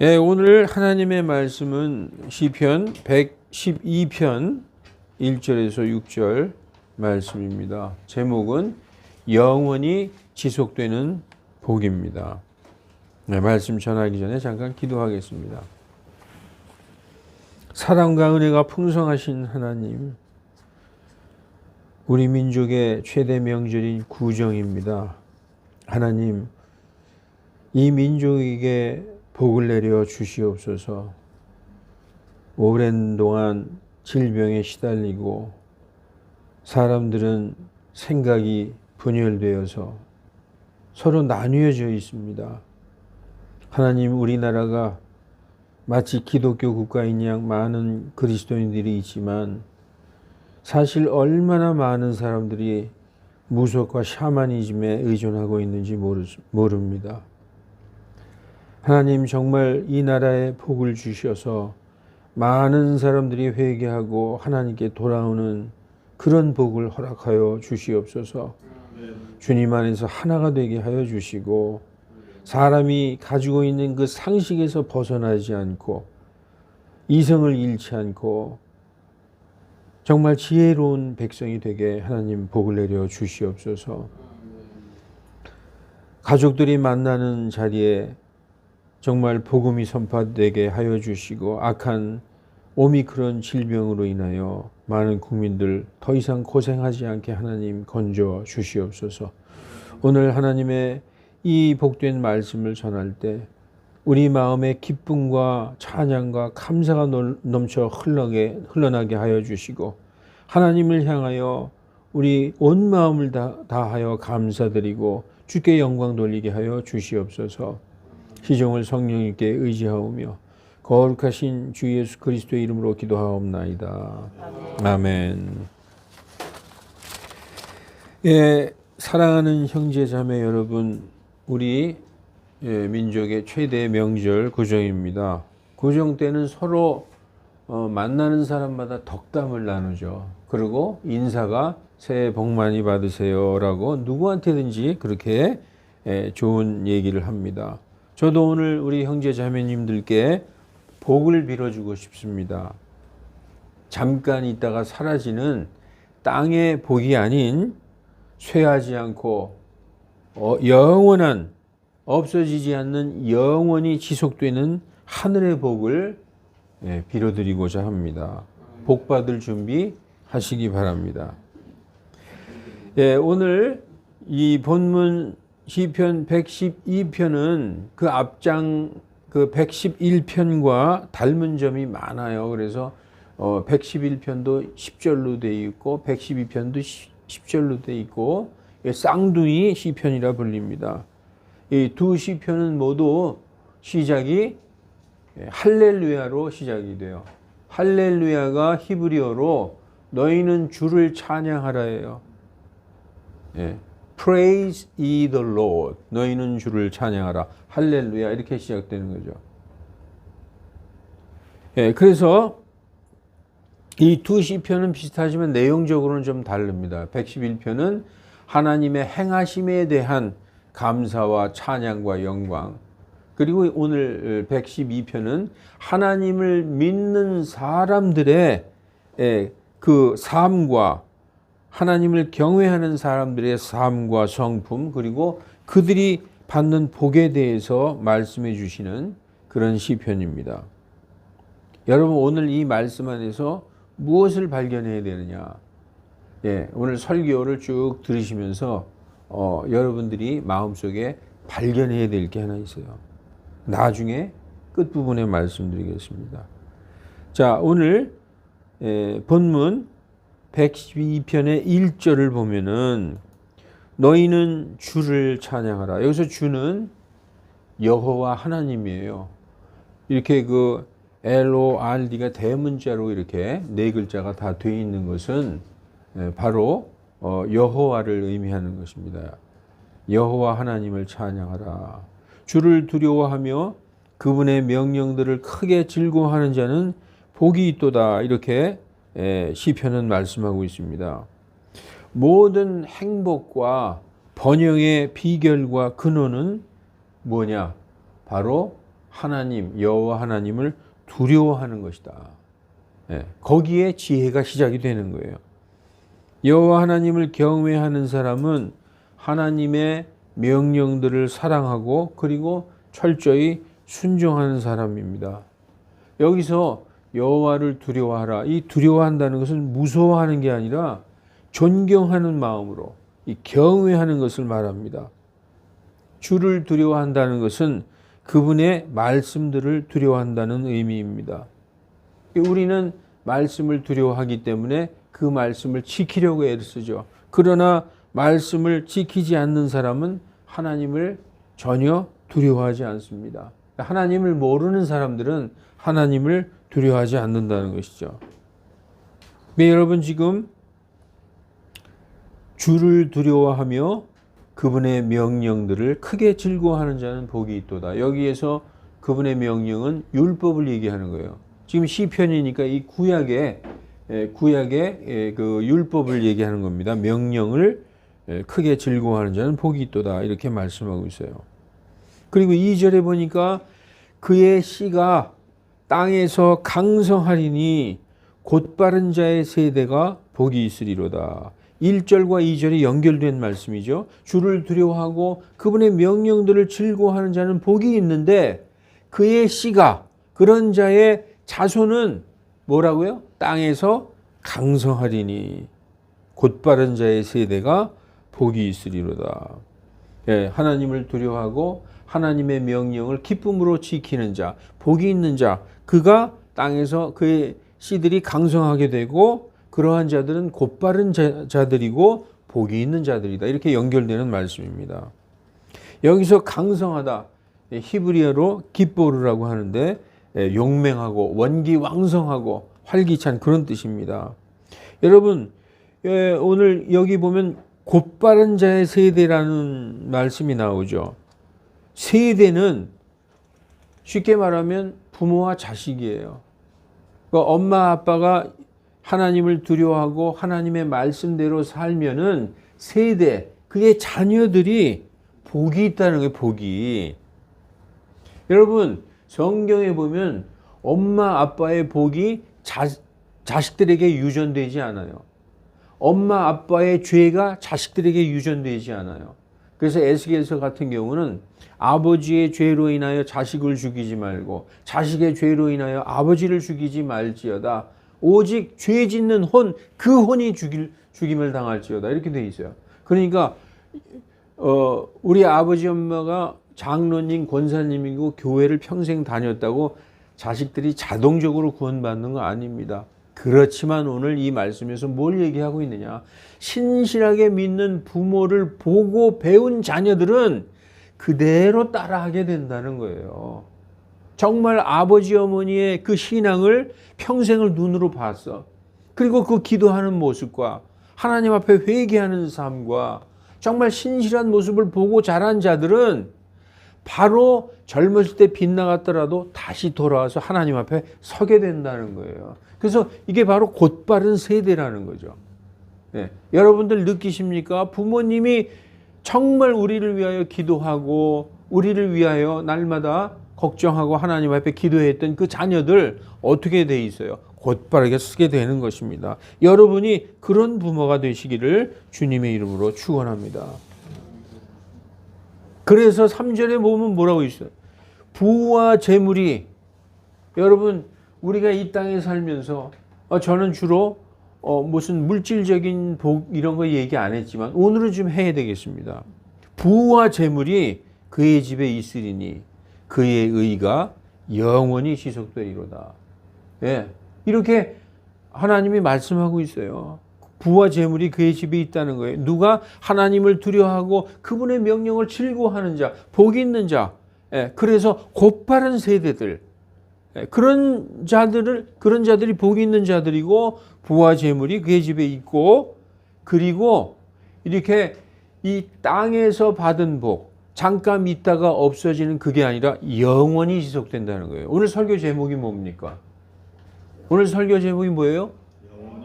예, 오늘 하나님의 말씀은 시편 112편 1절에서 6절 말씀입니다. 제목은 영원히 지속되는 복입니다. 네, 말씀 전하기 전에 잠깐 기도하겠습니다. 사랑과 은혜가 풍성하신 하나님, 우리 민족의 최대 명절인 구정입니다. 하나님, 이 민족에게 복을 내려 주시옵소서. 오랜 동안 질병에 시달리고 사람들은 생각이 분열되어서 서로 나뉘어져 있습니다. 하나님, 우리나라가 마치 기독교 국가인 양 많은 그리스도인들이 있지만 사실 얼마나 많은 사람들이 무속과 샤머니즘에 의존하고 있는지 모릅니다. 하나님, 정말 이 나라에 복을 주셔서 많은 사람들이 회개하고 하나님께 돌아오는 그런 복을 허락하여 주시옵소서. 주님 안에서 하나가 되게 하여 주시고 사람이 가지고 있는 그 상식에서 벗어나지 않고 이성을 잃지 않고 정말 지혜로운 백성이 되게 하나님 복을 내려 주시옵소서. 가족들이 만나는 자리에 정말 복음이 선포되게 하여 주시고 악한 오미크론 질병으로 인하여 많은 국민들 더 이상 고생하지 않게 하나님 건져 주시옵소서. 오늘 하나님의 이 복된 말씀을 전할 때 우리 마음에 기쁨과 찬양과 감사가 넘쳐 흘러나게 하여 주시고 하나님을 향하여 우리 온 마음을 다하여 감사드리고 주께 영광 돌리게 하여 주시옵소서. 시종을 성령님께 의지하오며 거룩하신 주 예수 그리스도의 이름으로 기도하옵나이다. 아멘. 예, 사랑하는 형제 자매 여러분, 우리 민족의 최대 명절 구정입니다. 구정 때는 서로 만나는 사람마다 덕담을 나누죠. 그리고 인사가 새해 복 많이 받으세요라고 누구한테든지 그렇게 좋은 얘기를 합니다. 저도 오늘 우리 형제 자매님들께 복을 빌어주고 싶습니다. 잠깐 있다가 사라지는 땅의 복이 아닌 쇠하지 않고 영원한, 없어지지 않는 영원히 지속되는 하늘의 복을 빌어드리고자 합니다. 복 받을 준비 하시기 바랍니다. 예, 오늘 이 본문 시편 112편은 그 앞장 그 111편과 닮은 점이 많아요. 그래서 111편도 10절로 되어 있고 112편도 10절로 되어 있고 쌍둥이 시편이라 불립니다. 이 두 시편은 모두 시작이 할렐루야로 시작이 돼요. 할렐루야가 히브리어로 너희는 주를 찬양하라예요. 예. Praise ye the Lord. 너희는 주를 찬양하라. 할렐루야. 이렇게 시작되는 거죠. 예, 그래서 이 두 시편은 비슷하지만 내용적으로는 좀 다릅니다. 111편은 하나님의 행하심에 대한 감사와 찬양과 영광. 그리고 오늘 112편은 하나님을 믿는 사람들의 그 삶과 하나님을 경외하는 사람들의 삶과 성품, 그리고 그들이 받는 복에 대해서 말씀해 주시는 그런 시편입니다. 여러분, 오늘 이 말씀 안에서 무엇을 발견해야 되느냐? 예, 오늘 설교를 쭉 들으시면서 여러분들이 마음속에 발견해야 될 게 하나 있어요. 나중에 끝부분에 말씀드리겠습니다. 자, 오늘 본문 112편의 1절을 보면은 너희는 주를 찬양하라. 여기서 주는 여호와 하나님이에요. 이렇게 그 LORD가 대문자로 이렇게 네 글자가 다 되어 있는 것은 바로 여호와를 의미하는 것입니다. 여호와 하나님을 찬양하라. 주를 두려워하며 그분의 명령들을 크게 즐거워하는 자는 복이 있도다. 이렇게 시편은 말씀하고 있습니다. 모든 행복과 번영의 비결과 근원은 뭐냐? 바로 하나님, 여호와 하나님을 두려워하는 것이다. 예, 거기에 지혜가 시작이 되는 거예요. 여호와 하나님을 경외하는 사람은 하나님의 명령들을 사랑하고 그리고 철저히 순종하는 사람입니다. 여기서 여호와를 두려워하라. 이 두려워한다는 것은 무서워하는 게 아니라 존경하는 마음으로 이 경외하는 것을 말합니다. 주를 두려워한다는 것은 그분의 말씀들을 두려워한다는 의미입니다. 우리는 말씀을 두려워하기 때문에 그 말씀을 지키려고 애를 쓰죠. 그러나 말씀을 지키지 않는 사람은 하나님을 전혀 두려워하지 않습니다. 하나님을 모르는 사람들은 하나님을 두려워하지 않는다는 것이죠. 네, 여러분 지금 주를 두려워하며 그분의 명령들을 크게 즐거워하는 자는 복이 있도다. 여기에서 그분의 명령은 율법을 얘기하는 거예요. 지금 시편이니까 이 구약의 그 율법을 얘기하는 겁니다. 명령을 크게 즐거워하는 자는 복이 있도다. 이렇게 말씀하고 있어요. 그리고 2절에 보니까 그의 씨가 땅에서 강성하리니 곧바른 자의 세대가 복이 있으리로다. 1절과 2절이 연결된 말씀이죠. 주를 두려워하고 그분의 명령들을 즐거워하는 자는 복이 있는데 그의 씨가 그런 자의 자손은 뭐라고요? 땅에서 강성하리니 곧바른 자의 세대가 복이 있으리로다. 예, 하나님을 두려워하고 하나님의 명령을 기쁨으로 지키는 자, 복이 있는 자, 그가 땅에서 그의 씨들이 강성하게 되고 그러한 자들은 곧바른 자들이고 복이 있는 자들이다. 이렇게 연결되는 말씀입니다. 여기서 강성하다, 히브리어로 기뽀르라고 하는데 용맹하고 원기왕성하고 활기찬 그런 뜻입니다. 여러분 오늘 여기 보면 곧바른 자의 세대라는 말씀이 나오죠. 세대는 쉽게 말하면 부모와 자식이에요. 그러니까 엄마 아빠가 하나님을 두려워하고 하나님의 말씀대로 살면은 세대, 그의 자녀들이 복이 있다는 거예요. 복이. 여러분 성경에 보면 엄마 아빠의 복이 자식들에게 유전되지 않아요. 엄마 아빠의 죄가 자식들에게 유전되지 않아요. 그래서 에스겔서 같은 경우는 아버지의 죄로 인하여 자식을 죽이지 말고 자식의 죄로 인하여 아버지를 죽이지 말지어다. 오직 죄 짓는 혼, 그 혼이 죽임을 당할지어다. 이렇게 돼 있어요. 그러니까 우리 아버지 엄마가 장로님, 권사님이고 교회를 평생 다녔다고 자식들이 자동적으로 구원받는 거 아닙니다. 그렇지만 오늘 이 말씀에서 뭘 얘기하고 있느냐? 신실하게 믿는 부모를 보고 배운 자녀들은 그대로 따라하게 된다는 거예요. 정말 아버지 어머니의 그 신앙을 평생을 눈으로 봤어. 그리고 그 기도하는 모습과 하나님 앞에 회개하는 삶과 정말 신실한 모습을 보고 자란 자들은 바로 젊었을 때 빗나갔더라도 다시 돌아와서 하나님 앞에 서게 된다는 거예요. 그래서 이게 바로 곧바른 세대라는 거죠. 네. 여러분들 느끼십니까? 부모님이 정말 우리를 위하여 기도하고 우리를 위하여 날마다 걱정하고 하나님 앞에 기도했던 그 자녀들 어떻게 돼 있어요? 곧바르게 쓰게 되는 것입니다. 여러분이 그런 부모가 되시기를 주님의 이름으로 축원합니다. 그래서 3절에 보면 뭐라고 있어요? 부와 재물이, 여러분 우리가 이 땅에 살면서 저는 주로 무슨 물질적인 복 이런 거 얘기 안 했지만 오늘은 좀 해야 되겠습니다. 부와 재물이 그의 집에 있으리니 그의 의가 영원히 지속되리로다. 예, 이렇게 하나님이 말씀하고 있어요. 부와 재물이 그의 집에 있다는 거예요. 누가 하나님을 두려워하고 그분의 명령을 즐거워하는 자, 복 있는 자. 예, 그래서 곧바른 세대들, 예, 그런 자들이 복 있는 자들이고 부와 재물이 그의 집에 있고, 그리고 이렇게 이 땅에서 받은 복, 잠깐 있다가 없어지는 그게 아니라 영원히 지속된다는 거예요. 오늘 설교 제목이 뭡니까? 오늘 설교 제목이 뭐예요?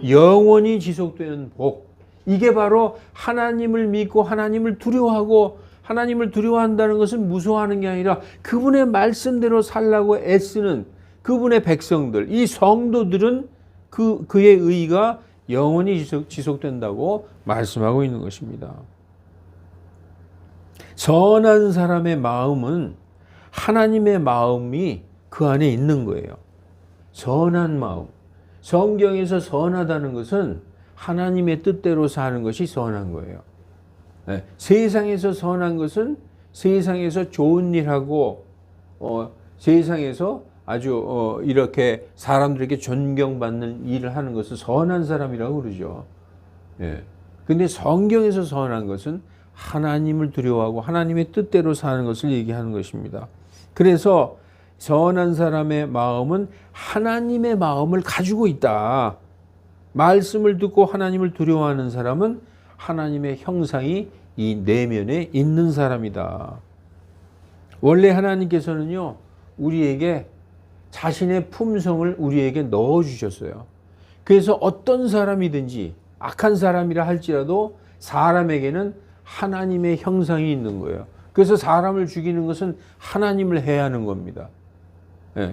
영원히 지속되는 복. 이게 바로 하나님을 믿고 하나님을 두려워하고 하나님을 두려워한다는 것은 무서워하는 게 아니라 그분의 말씀대로 살라고 애쓰는 그분의 백성들, 이 성도들은 그의 의가 영원히 지속된다고 말씀하고 있는 것입니다. 선한 사람의 마음은 하나님의 마음이 그 안에 있는 거예요. 선한 마음. 성경에서 선하다는 것은 하나님의 뜻대로 사는 것이 선한 거예요. 네. 세상에서 선한 것은 세상에서 좋은 일하고 세상에서 아주 이렇게 사람들에게 존경받는 일을 하는 것을 선한 사람이라고 그러죠. 예. 근데 성경에서 선한 것은 하나님을 두려워하고 하나님의 뜻대로 사는 것을 얘기하는 것입니다. 그래서 선한 사람의 마음은 하나님의 마음을 가지고 있다. 말씀을 듣고 하나님을 두려워하는 사람은 하나님의 형상이 이 내면에 있는 사람이다. 원래 하나님께서는요, 우리에게 자신의 품성을 우리에게 넣어주셨어요. 그래서 어떤 사람이든지 악한 사람이라 할지라도 사람에게는 하나님의 형상이 있는 거예요. 그래서 사람을 죽이는 것은 하나님을 해야 하는 겁니다.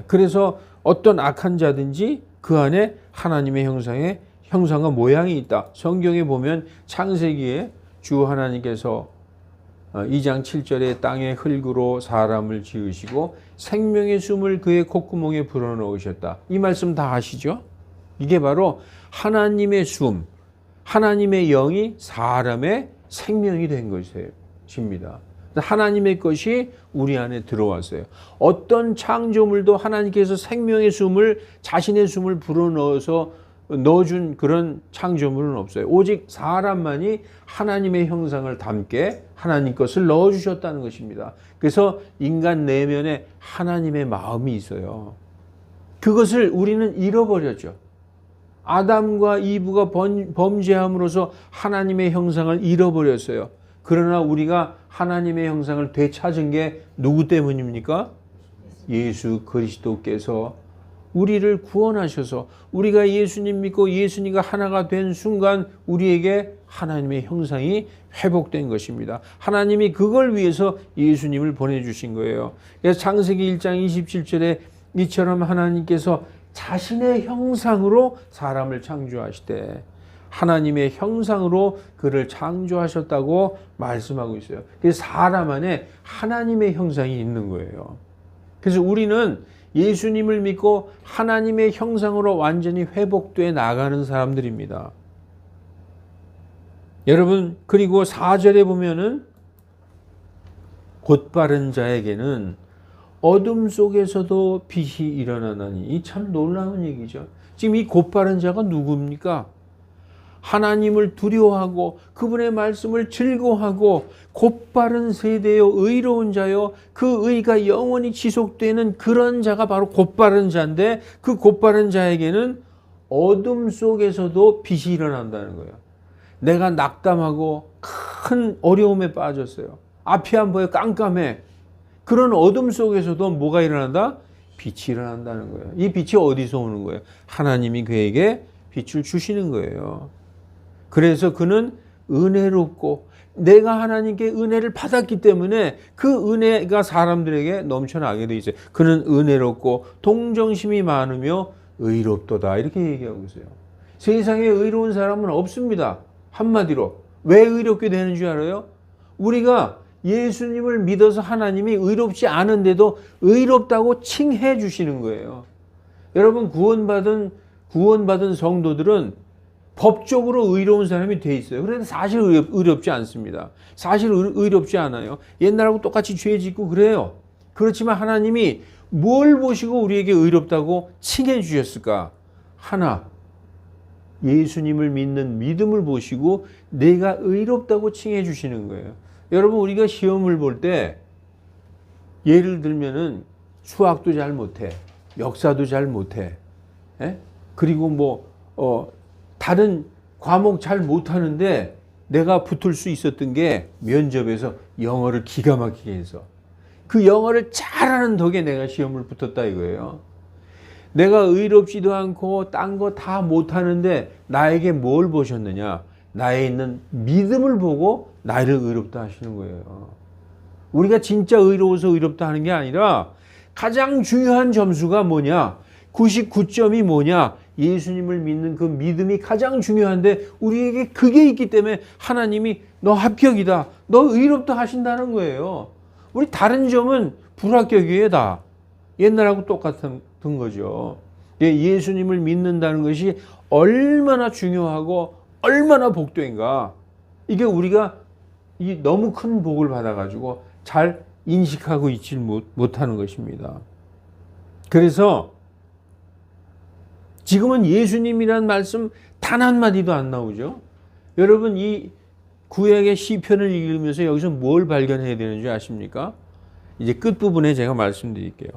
그래서 어떤 악한 자든지 그 안에 하나님의 형상과 모양이 있다. 성경에 보면 창세기에 주 하나님께서 2장 7절에 땅의 흙으로 사람을 지으시고 생명의 숨을 그의 콧구멍에 불어넣으셨다. 이 말씀 다 아시죠? 이게 바로 하나님의 숨, 하나님의 영이 사람의 생명이 된 것입니다. 하나님의 것이 우리 안에 들어왔어요. 어떤 창조물도 하나님께서 생명의 숨을, 자신의 숨을 넣어준 그런 창조물은 없어요. 오직 사람만이 하나님의 형상을 담게 하나님 것을 넣어주셨다는 것입니다. 그래서 인간 내면에 하나님의 마음이 있어요. 그것을 우리는 잃어버렸죠. 아담과 이브가 범죄함으로써 하나님의 형상을 잃어버렸어요. 그러나 우리가 하나님의 형상을 되찾은 게 누구 때문입니까? 예수 그리스도께서 우리를 구원하셔서 우리가 예수님 믿고 예수님과 하나가 된 순간 우리에게 하나님의 형상이 회복된 것입니다. 하나님이 그걸 위해서 예수님을 보내주신 거예요. 그래서 창세기 1장 27절에 이처럼 하나님께서 자신의 형상으로 사람을 창조하시되 하나님의 형상으로 그를 창조하셨다고 말씀하고 있어요. 그래서 사람 안에 하나님의 형상이 있는 거예요. 그래서 우리는 예수님을 믿고 하나님의 형상으로 완전히 회복돼 나가는 사람들입니다. 여러분, 그리고 4절에 보면은 곧바른 자에게는 어둠 속에서도 빛이 일어나나니, 이 참 놀라운 얘기죠. 지금 이 곧바른 자가 누굽니까? 하나님을 두려워하고 그분의 말씀을 즐거워하고 곧바른 세대요 의로운 자요 그 의가 영원히 지속되는 그런 자가 바로 곧바른 자인데, 그 곧바른 자에게는 어둠 속에서도 빛이 일어난다는 거예요. 내가 낙담하고 큰 어려움에 빠졌어요. 앞이 안 보여, 깜깜해. 그런 어둠 속에서도 뭐가 일어난다? 빛이 일어난다는 거예요. 이 빛이 어디서 오는 거예요? 하나님이 그에게 빛을 주시는 거예요. 그래서 그는 은혜롭고, 내가 하나님께 은혜를 받았기 때문에 그 은혜가 사람들에게 넘쳐나게 돼 있어요. 그는 은혜롭고 동정심이 많으며 의롭도다, 이렇게 얘기하고 있어요. 세상에 의로운 사람은 없습니다. 한마디로. 왜 의롭게 되는 줄 알아요? 우리가 예수님을 믿어서 하나님이 의롭지 않은데도 의롭다고 칭해 주시는 거예요. 여러분, 구원받은 성도들은 법적으로 의로운 사람이 돼 있어요. 그런데 사실 의롭지 않습니다. 사실 의롭지 않아요. 옛날하고 똑같이 죄 짓고 그래요. 그렇지만 하나님이 뭘 보시고 우리에게 의롭다고 칭해 주셨을까? 하나, 예수님을 믿는 믿음을 보시고 내가 의롭다고 칭해 주시는 거예요. 여러분, 우리가 시험을 볼 때 예를 들면은 수학도 잘 못해, 역사도 잘 못해, 그리고 다른 과목 잘 못하는데 내가 붙을 수 있었던 게 면접에서 영어를 기가 막히게 해서 그 영어를 잘하는 덕에 내가 시험을 붙었다 이거예요. 내가 의롭지도 않고 딴 거 다 못하는데 나에게 뭘 보셨느냐? 나에 있는 믿음을 보고 나를 의롭다 하시는 거예요. 우리가 진짜 의로워서 의롭다 하는 게 아니라 가장 중요한 점수가 뭐냐? 99점이 뭐냐? 예수님을 믿는 그 믿음이 가장 중요한데 우리에게 그게 있기 때문에 하나님이 너 합격이다, 너 의롭다 하신다는 거예요. 우리 다른 점은 불합격이에요, 다. 옛날하고 똑같은 거죠. 예수님을 믿는다는 것이 얼마나 중요하고 얼마나 복된가. 이게 우리가 너무 큰 복을 받아가지고 잘 인식하고 있지 못하는 것입니다. 그래서 지금은 예수님이란 말씀 단 한마디도 안 나오죠. 여러분 이 구약의 시편을 읽으면서 여기서 뭘 발견해야 되는지 아십니까? 이제 끝부분에 제가 말씀드릴게요.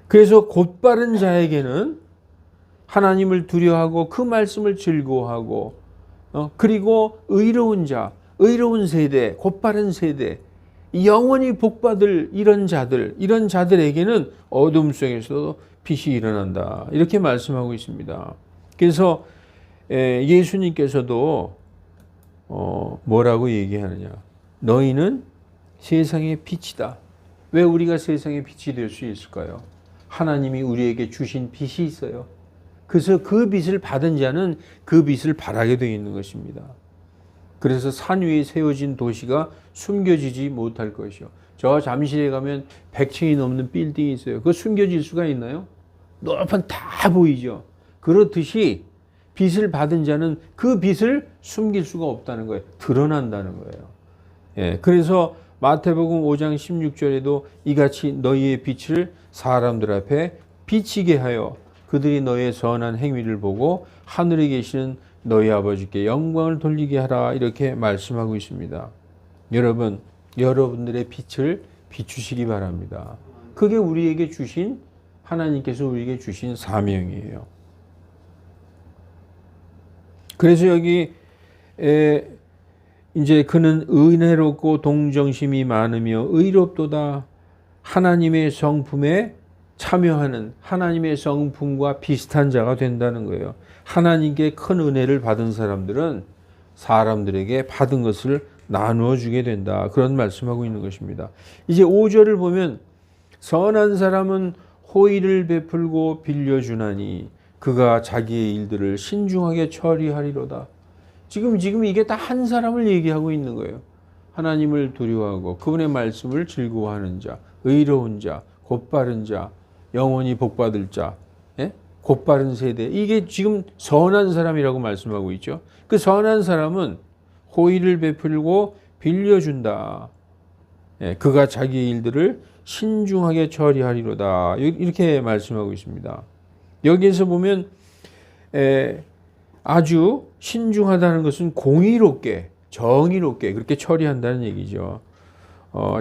그래서 곧바른 자에게는 하나님을 두려워하고 그 말씀을 즐거워하고 그리고 의로운 자, 의로운 세대, 곧바른 세대, 영원히 복받을 이런 자들에게는 어둠 속에서도 빛이 일어난다. 이렇게 말씀하고 있습니다. 그래서 예수님께서도 뭐라고 얘기하느냐. 너희는 세상의 빛이다. 왜 우리가 세상의 빛이 될 수 있을까요? 하나님이 우리에게 주신 빛이 있어요. 그래서 그 빛을 받은 자는 그 빛을 바라게 되어 있는 것입니다. 그래서 산 위에 세워진 도시가 숨겨지지 못할 것이요. 저 잠실에 가면 100층이 넘는 빌딩이 있어요. 그거 숨겨질 수가 있나요? 높은 다 보이죠. 그렇듯이 빛을 받은 자는 그 빛을 숨길 수가 없다는 거예요. 드러난다는 거예요. 예, 그래서 마태복음 5장 16절에도 이같이 너희의 빛을 사람들 앞에 비치게 하여 그들이 너의 선한 행위를 보고 하늘에 계시는 너희 아버지께 영광을 돌리게 하라. 이렇게 말씀하고 있습니다. 여러분, 여러분들의 빛을 비추시기 바랍니다. 그게 우리에게 주신, 하나님께서 우리에게 주신 사명이에요. 그래서 여기 이제 그는 은혜롭고 동정심이 많으며 의롭도다. 하나님의 성품에 참여하는, 하나님의 성품과 비슷한 자가 된다는 거예요. 하나님께 큰 은혜를 받은 사람들은 사람들에게 받은 것을 나누어 주게 된다. 그런 말씀하고 있는 것입니다. 이제 5절을 보면 선한 사람은 호의를 베풀고 빌려주나니 그가 자기의 일들을 신중하게 처리하리로다. 지금 이게 다 한 사람을 얘기하고 있는 거예요. 하나님을 두려워하고 그분의 말씀을 즐거워하는 자, 의로운 자, 곧바른 자, 영원히 복받을 자, 예? 곧바른 세대. 이게 지금 선한 사람이라고 말씀하고 있죠. 그 선한 사람은 호의를 베풀고 빌려준다. 예, 그가 자기 일들을 신중하게 처리하리로다. 이렇게 말씀하고 있습니다. 여기에서 보면 아주 신중하다는 것은 공의롭게, 정의롭게 그렇게 처리한다는 얘기죠.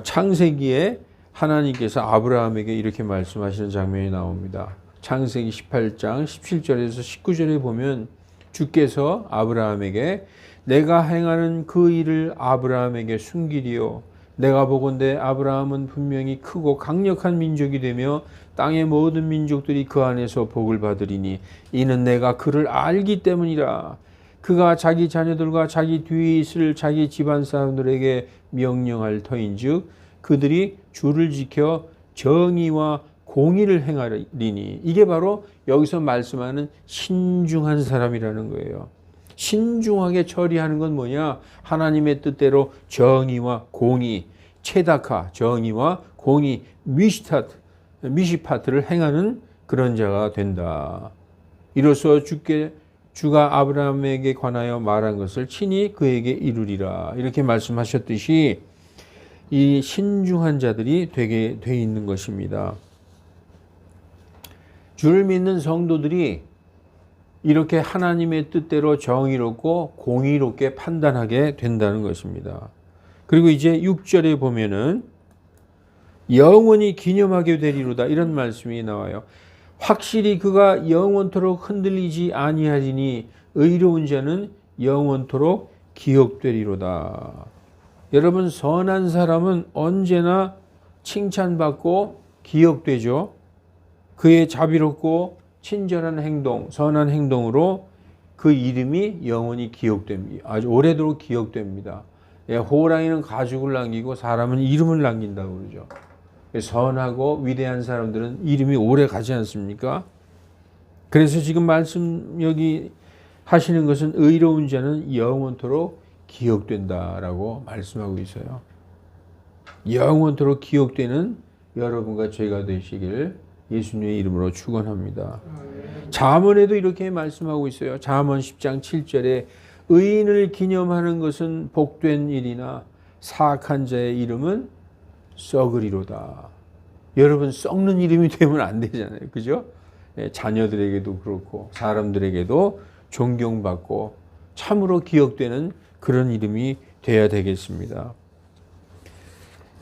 창세기에 하나님께서 아브라함에게 이렇게 말씀하시는 장면이 나옵니다. 창세기 18장 17절에서 19절에 보면 주께서 아브라함에게 내가 행하는 그 일을 아브라함에게 숨기리요. 내가 보건대 아브라함은 분명히 크고 강력한 민족이 되며 땅의 모든 민족들이 그 안에서 복을 받으리니 이는 내가 그를 알기 때문이라. 그가 자기 자녀들과 자기 뒤에 있을 자기 집안 사람들에게 명령할 터인즉 그들이 주를 지켜 정의와 공의를 행하리니. 이게 바로 여기서 말씀하는 신중한 사람이라는 거예요. 신중하게 처리하는 건 뭐냐? 하나님의 뜻대로 정의와 공의, 체다카, 정의와 공의, 미시파트를 행하는 그런 자가 된다. 이로써 주가 아브라함에게 관하여 말한 것을 친히 그에게 이루리라. 이렇게 말씀하셨듯이 이 신중한 자들이 되게 돼 있는 것입니다. 주를 믿는 성도들이 이렇게 하나님의 뜻대로 정의롭고 공의롭게 판단하게 된다는 것입니다. 그리고 이제 6절에 보면은 영원히 기념하게 되리로다. 이런 말씀이 나와요. 확실히 그가 영원토록 흔들리지 아니하리니 의로운 자는 영원토록 기억되리로다. 여러분, 선한 사람은 언제나 칭찬받고 기억되죠. 그의 자비롭고 친절한 행동, 선한 행동으로 그 이름이 영원히 기억됩니다. 아주 오래도록 기억됩니다. 예, 호랑이는 가죽을 남기고 사람은 이름을 남긴다고 그러죠. 선하고 위대한 사람들은 이름이 오래 가지 않습니까? 그래서 지금 말씀 여기 하시는 것은 의로운 자는 영원토록 기억된다라고 말씀하고 있어요. 영원토록 기억되는 여러분과 제가 되시길 예수님의 이름으로 축원합니다. 잠언에도 이렇게 말씀하고 있어요. 잠언 10장 7절에 의인을 기념하는 것은 복된 일이나 사악한 자의 이름은 썩으리로다. 여러분, 썩는 이름이 되면 안 되잖아요. 그죠? 자녀들에게도 그렇고 사람들에게도 존경받고 참으로 기억되는 그런 이름이 돼야 되겠습니다.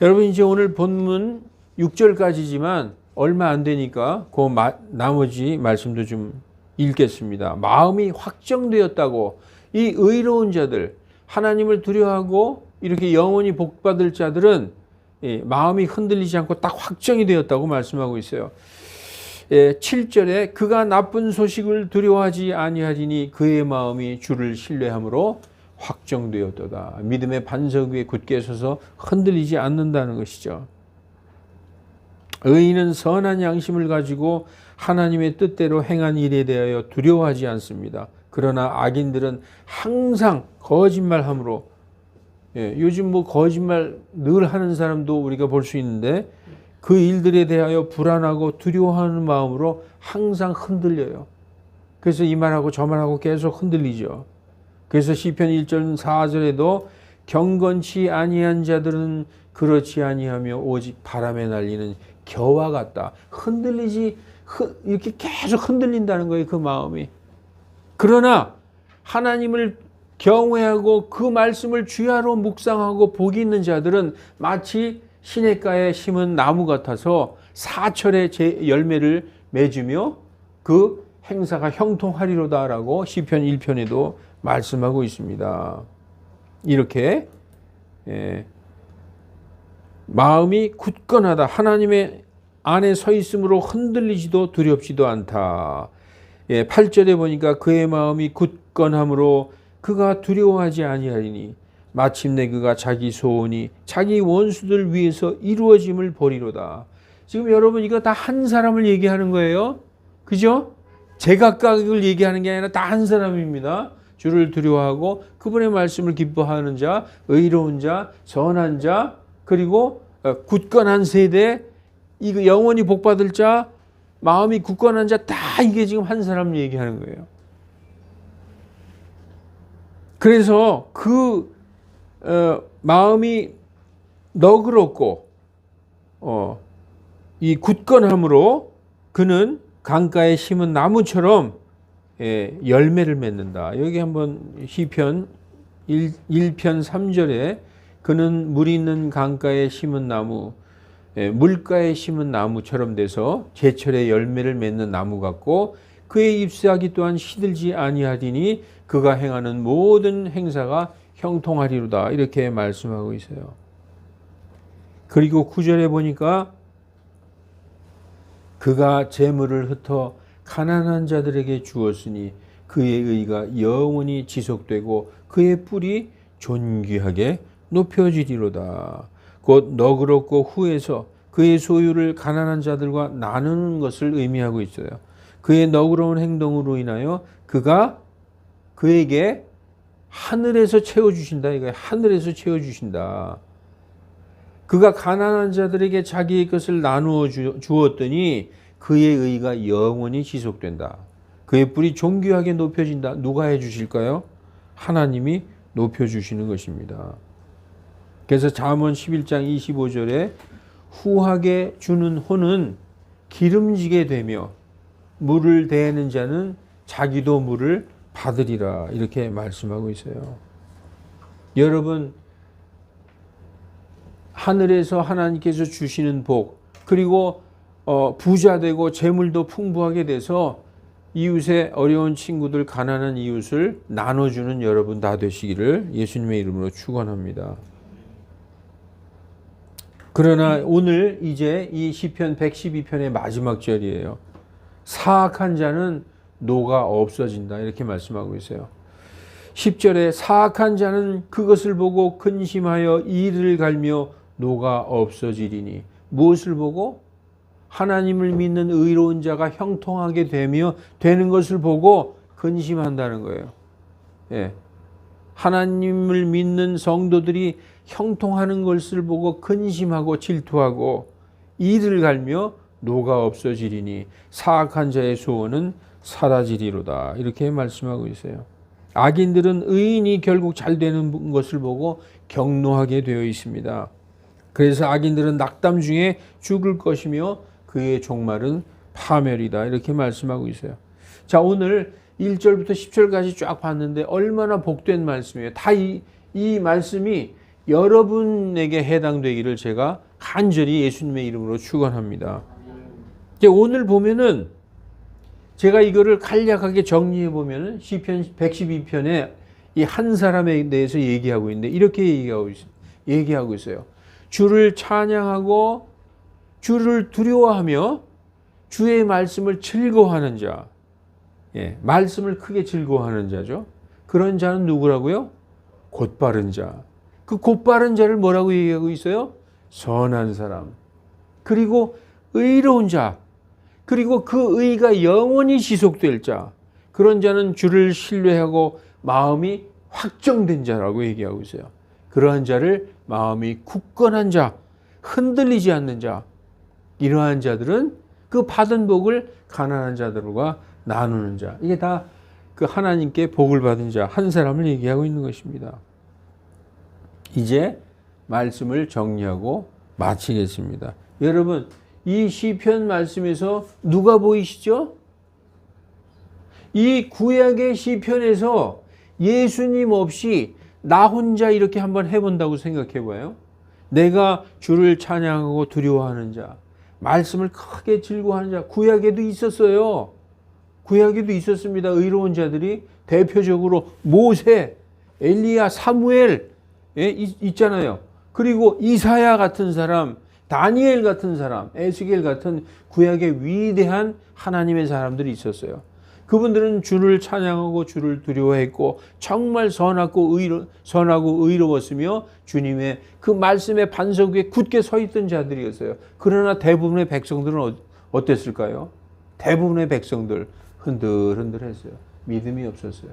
여러분, 이제 오늘 본문 6절까지지만 얼마 안 되니까 그 나머지 말씀도 좀 읽겠습니다. 마음이 확정되었다고 이 의로운 자들, 하나님을 두려워하고 이렇게 영원히 복받을 자들은 마음이 흔들리지 않고 딱 확정이 되었다고 말씀하고 있어요. 7절에 그가 나쁜 소식을 두려워하지 아니하리니 그의 마음이 주를 신뢰함으로 확정되었도다. 믿음의 반석 위에 굳게 서서 흔들리지 않는다는 것이죠. 의인은 선한 양심을 가지고 하나님의 뜻대로 행한 일에 대하여 두려워하지 않습니다. 그러나 악인들은 항상 거짓말함으로, 요즘 뭐 거짓말 늘 하는 사람도 우리가 볼 수 있는데 그 일들에 대하여 불안하고 두려워하는 마음으로 항상 흔들려요. 그래서 이 말하고 저 말하고 계속 흔들리죠. 그래서 시편 1절 4절에도 경건치 아니한 자들은 그렇지 아니하며 오직 바람에 날리는 겨와 같다. 흔들리지, 이렇게 계속 흔들린다는 거예요, 그 마음이. 그러나 하나님을 경외하고 그 말씀을 주야로 묵상하고 복이 있는 자들은 마치 시냇가에 심은 나무 같아서 사철의 열매를 맺으며 그 행사가 형통하리로다라고 시편 1편에도 말씀하고 있습니다. 이렇게 마음이 굳건하다. 하나님의 안에 서 있으므로 흔들리지도 두렵지도 않다. 8절에 보니까 그의 마음이 굳건함으로 그가 두려워하지 아니하리니 마침내 그가 자기 소원이 자기 원수들 위해서 이루어짐을 보리로다. 지금 여러분 이거 다 한 사람을 얘기하는 거예요. 그죠? 제각각을 얘기하는 게 아니라 다 한 사람입니다. 주를 두려워하고 그분의 말씀을 기뻐하는 자, 의로운 자, 선한 자, 그리고 굳건한 세대, 이거 영원히 복받을 자, 마음이 굳건한 자, 다 이게 지금 한 사람 얘기하는 거예요. 그래서 그 마음이 너그럽고 이 굳건함으로 그는 강가에 심은 나무처럼 열매를 맺는다. 여기 한번 시편 1편 3절에 그는 물 있는 강가에 심은 나무, 물가에 심은 나무처럼 돼서 제철에 열매를 맺는 나무 같고 그의 잎사귀 또한 시들지 아니하리니 그가 행하는 모든 행사가 형통하리로다. 이렇게 말씀하고 있어요. 그리고 9절에 보니까 그가 재물을 흩어 가난한 자들에게 주었으니 그의 의가 영원히 지속되고 그의 뿔이 존귀하게 높여지리로다. 곧 너그럽고 후에서 그의 소유를 가난한 자들과 나누는 것을 의미하고 있어요. 그의 너그러운 행동으로 인하여 그가 그에게 하늘에서 채워주신다. 이거예요. 하늘에서 채워주신다. 그가 가난한 자들에게 자기의 것을 나누어 주었더니 그의 의가 영원히 지속된다. 그의 뿔이 존귀하게 높여진다. 누가 해주실까요? 하나님이 높여주시는 것입니다. 그래서 잠언 11장 25절에 후하게 주는 혼은 기름지게 되며 물을 대는 자는 자기도 물을 받으리라. 이렇게 말씀하고 있어요. 여러분, 하늘에서 하나님께서 주시는 복, 그리고 부자 되고 재물도 풍부하게 돼서 이웃의 어려운 친구들, 가난한 이웃을 나눠주는 여러분 다 되시기를 예수님의 이름으로 축원합니다. 그러나 오늘 이제 이 시편 112편의 마지막 절이에요. 사악한 자는 노가 없어진다. 이렇게 말씀하고 있어요. 10절에 사악한 자는 그것을 보고 근심하여 이를 갈며 노가 없어지리니. 무엇을 보고? 하나님을 믿는 의로운 자가 형통하게 되는 것을 보고 근심한다는 거예요. 예. 하나님을 믿는 성도들이 형통하는 것을 보고 근심하고 질투하고 이를 갈며 노가 없어지리니 사악한 자의 소원은 사라지리로다. 이렇게 말씀하고 있어요. 악인들은 의인이 결국 잘 되는 것을 보고 경노하게 되어 있습니다. 그래서 악인들은 낙담 중에 죽을 것이며 그의 종말은 파멸이다. 이렇게 말씀하고 있어요. 자, 오늘 1절부터 10절까지 쫙 봤는데 얼마나 복된 말씀이에요. 다 이 말씀이 여러분에게 해당되기를 제가 간절히 예수님의 이름으로 축원합니다. 오늘 보면은 제가 이거를 간략하게 정리해 보면은 시편 112편에 이 한 사람에 대해서 얘기하고 있는데 이렇게 얘기하고 있어요. 주를 찬양하고 주를 두려워하며 주의 말씀을 즐거워하는 자. 예, 말씀을 크게 즐거워하는 자죠. 그런 자는 누구라고요? 곧바른 자. 그 곧바른 자를 뭐라고 얘기하고 있어요? 선한 사람. 그리고 의로운 자. 그리고 그 의가 영원히 지속될 자. 그런 자는 주를 신뢰하고 마음이 확정된 자라고 얘기하고 있어요. 그러한 자를 마음이 굳건한 자, 흔들리지 않는 자. 이러한 자들은 그 받은 복을 가난한 자들과 나누는 자. 이게 다 그 하나님께 복을 받은 자 한 사람을 얘기하고 있는 것입니다. 이제 말씀을 정리하고 마치겠습니다. 여러분, 이 시편 말씀에서 누가 보이시죠? 이 구약의 시편에서 예수님 없이 나 혼자 이렇게 한번 해본다고 생각해 봐요. 내가 주를 찬양하고 두려워하는 자, 말씀을 크게 즐거워하는 자, 구약에도 있었어요. 구약에도 있었습니다. 의로운 자들이 대표적으로 모세, 엘리야, 사무엘 있잖아요. 그리고 이사야 같은 사람, 다니엘 같은 사람, 에스겔 같은 구약의 위대한 하나님의 사람들이 있었어요. 그분들은 주를 찬양하고 주를 두려워했고 정말 선하고 의로웠으며 주님의 그 말씀의 반석 위에 굳게 서 있던 자들이었어요. 그러나 대부분의 백성들은 어땠을까요? 대부분의 백성들 흔들흔들했어요. 믿음이 없었어요.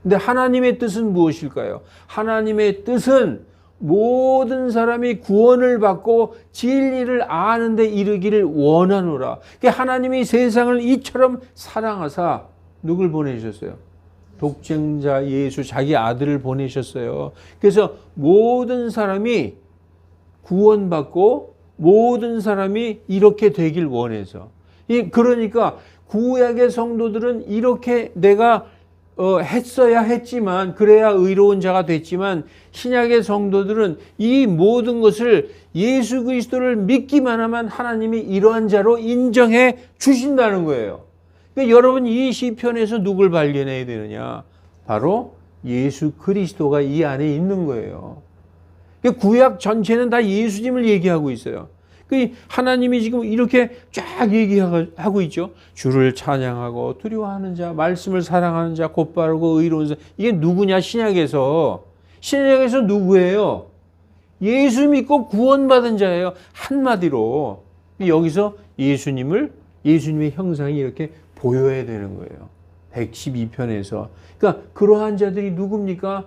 근데 하나님의 뜻은 무엇일까요? 하나님의 뜻은 모든 사람이 구원을 받고 진리를 아는 데 이르기를 원하노라. 하나님이 세상을 이처럼 사랑하사 누굴 보내셨어요? 독생자 예수 자기 아들을 보내셨어요. 그래서 모든 사람이 구원받고 모든 사람이 이렇게 되길 원해서. 그러니까 구약의 성도들은 이렇게 내가 했어야 했지만 그래야 의로운 자가 됐지만 신약의 성도들은 이 모든 것을 예수 그리스도를 믿기만 하면 하나님이 이러한 자로 인정해 주신다는 거예요. 그러니까 여러분 이 시편에서 누굴 발견해야 되느냐? 바로 예수 그리스도가 이 안에 있는 거예요. 그러니까 구약 전체는 다 예수님을 얘기하고 있어요. 하나님이 지금 이렇게 쫙 얘기하고 있죠. 주를 찬양하고 두려워하는 자, 말씀을 사랑하는 자, 곧바르고 의로운 자. 이게 누구냐? 신약에서 누구예요? 예수 믿고 구원받은 자예요. 한마디로 여기서 예수님의 형상이 이렇게 보여야 되는 거예요. 112편에서. 그러니까 그러한 자들이 누굽니까?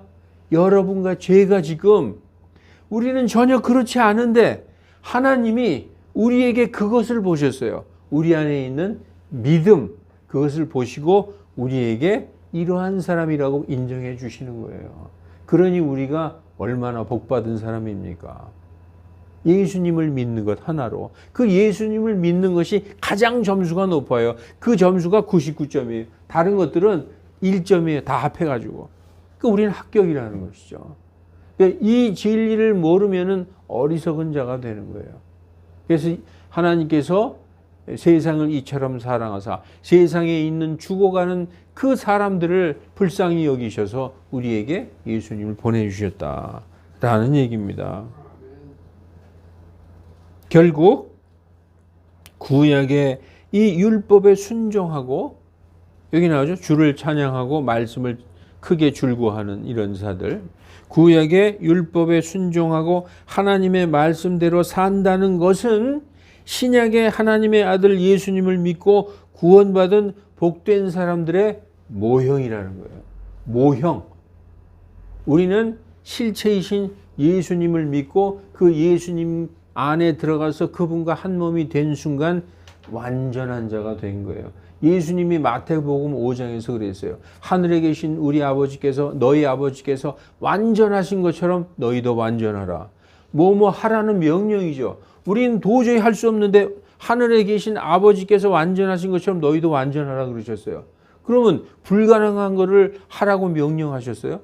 여러분과 제가 지금 우리는 전혀 그렇지 않은데 하나님이 우리에게 그것을 보셨어요. 우리 안에 있는 믿음, 그것을 보시고 우리에게 이러한 사람이라고 인정해 주시는 거예요. 그러니 우리가 얼마나 복받은 사람입니까? 예수님을 믿는 것 하나로. 그 예수님을 믿는 것이 가장 점수가 높아요. 그 점수가 99점이에요. 다른 것들은 1점이에요. 다 합해가지고. 그러니까 우리는 합격이라는 것이죠. 이 진리를 모르면은 어리석은 자가 되는 거예요. 그래서 하나님께서 세상을 이처럼 사랑하사 세상에 있는 죽어가는 그 사람들을 불쌍히 여기셔서 우리에게 예수님을 보내주셨다라는 얘기입니다. 결국 구약의 이 율법에 순종하고 여기 나오죠. 주를 찬양하고 말씀을 크게 줄구하는 이런 자들, 구약의 율법에 순종하고 하나님의 말씀대로 산다는 것은 신약의 하나님의 아들 예수님을 믿고 구원받은 복된 사람들의 모형이라는 거예요. 모형. 우리는 실체이신 예수님을 믿고 그 예수님 안에 들어가서 그분과 한 몸이 된 순간 완전한 자가 된 거예요. 예수님이 마태복음 5장에서 그랬어요. 하늘에 계신 우리 아버지께서, 너희 아버지께서 완전하신 것처럼 너희도 완전하라. 뭐뭐 하라는 명령이죠. 우리는 도저히 할 수 없는데 하늘에 계신 아버지께서 완전하신 것처럼 너희도 완전하라 그러셨어요. 그러면 불가능한 거를 하라고 명령하셨어요?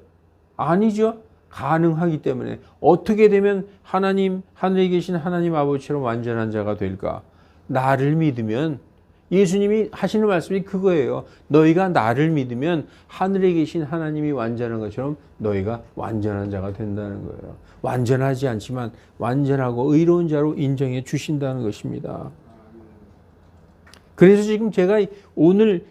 아니죠. 가능하기 때문에 어떻게 되면 하나님, 하늘에 계신 하나님 아버지처럼 완전한 자가 될까? 나를 믿으면, 예수님이 하시는 말씀이 그거예요. 너희가 나를 믿으면 하늘에 계신 하나님이 완전한 것처럼 너희가 완전한 자가 된다는 거예요. 완전하지 않지만 완전하고 의로운 자로 인정해 주신다는 것입니다. 그래서 지금 제가 오늘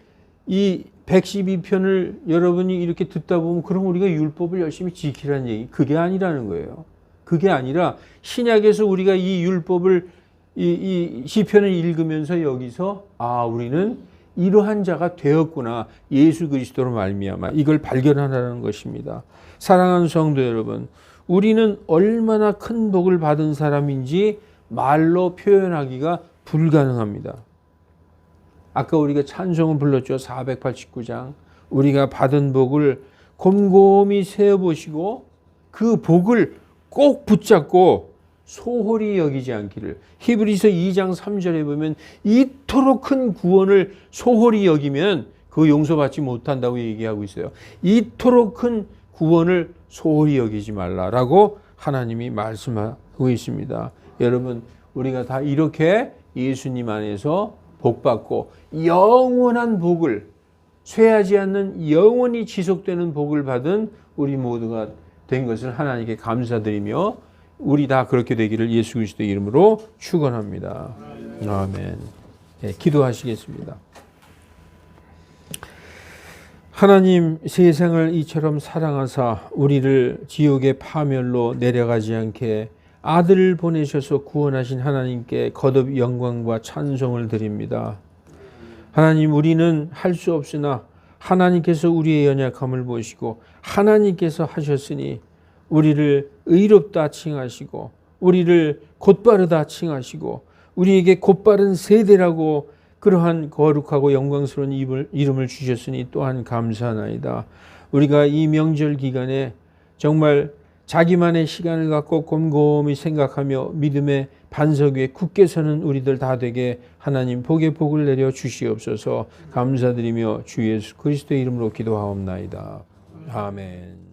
이 112편을 여러분이 이렇게 듣다 보면 그럼 우리가 율법을 열심히 지키라는 얘기, 그게 아니라는 거예요. 그게 아니라 신약에서 우리가 이 율법을 이 시편을 읽으면서 여기서 우리는 이러한 자가 되었구나, 예수 그리스도로 말미암아, 이걸 발견하라는 것입니다. 사랑하는 성도 여러분, 우리는 얼마나 큰 복을 받은 사람인지 말로 표현하기가 불가능합니다. 아까 우리가 찬송을 불렀죠. 489장. 우리가 받은 복을 곰곰이 세어보시고 그 복을 꼭 붙잡고 소홀히 여기지 않기를. 히브리서 2장 3절에 보면 이토록 큰 구원을 소홀히 여기면 그 용서받지 못한다고 얘기하고 있어요. 이토록 큰 구원을 소홀히 여기지 말라라고 하나님이 말씀하고 있습니다. 여러분, 우리가 다 이렇게 예수님 안에서 복받고 영원한 복을, 쇠하지 않는 영원히 지속되는 복을 받은 우리 모두가 된 것을 하나님께 감사드리며 우리 다 그렇게 되기를 예수 그리스도의 이름으로 축원합니다. 아멘. 네, 기도하시겠습니다. 하나님, 세상을 이처럼 사랑하사 우리를 지옥의 파멸로 내려가지 않게 아들을 보내셔서 구원하신 하나님께 거듭 영광과 찬송을 드립니다. 하나님, 우리는 할 수 없으나 하나님께서 우리의 연약함을 보시고 하나님께서 하셨으니 우리를 의롭다 칭하시고 우리를 곧바르다 칭하시고 우리에게 곧바른 세대라고 그러한 거룩하고 영광스러운 이름을 주셨으니 또한 감사하나이다. 우리가 이 명절 기간에 정말 자기만의 시간을 갖고 곰곰이 생각하며 믿음의 반석 위에 굳게 서는 우리들 다 되게 하나님 복의 복을 내려 주시옵소서. 감사드리며 주 예수 그리스도의 이름으로 기도하옵나이다. 아멘.